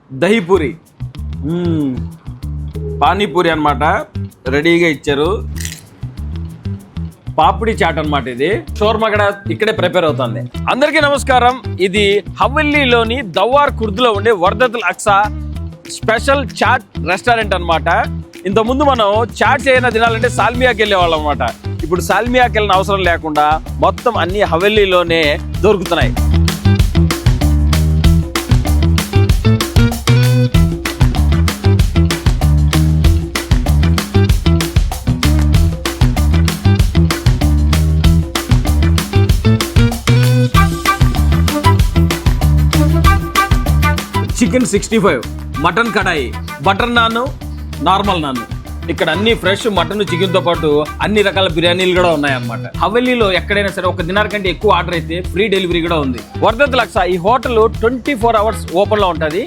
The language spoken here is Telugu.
దహీపూరి పానీపూరి అన్నమాట రెడీగా ఇచ్చారు. పాపిడి చాట్ అన్నమాట. ఇది షోర్మా కూడా ఇక్కడే ప్రిపేర్ అవుతుంది. అందరికీ నమస్కారం. ఇది హవెల్లీలోని దవ్వార్ ఖుర్ద్లో ఉండే వర్దతుల్ అక్సా స్పెషల్ చాట్ రెస్టారెంట్ అన్నమాట. ఇంతకుముందు మనం చాట్స్ ఏమైనా తినాలంటే సాల్మియాకి వెళ్ళేవాళ్ళం అన్నమాట. ఇప్పుడు సాల్మియాకి వెళ్ళిన అవసరం లేకుండా మొత్తం అన్ని హవెల్లీలోనే దొరుకుతున్నాయి. చికెన్ 65, మటన్ కడాయి, బటర్ నాన్, నార్మల్ నాన్. ఇక్కడ అన్ని ఫ్రెష్ మటన్ చికెన్ తో పాటు అన్ని రకాల బిర్యానీలు కూడా ఉన్నాయి అన్నమాట. హవెల్లీలో ఎక్కడైనా సరే ఒక దినార్ కంటే ఎక్కువ ఆర్డర్ అయితే ఫ్రీ డెలివరీ కూడా ఉంది. వర్దతుల్ అక్సా ఈ హోటల్ 24 hours ఓపెన్ లో ఉంటది.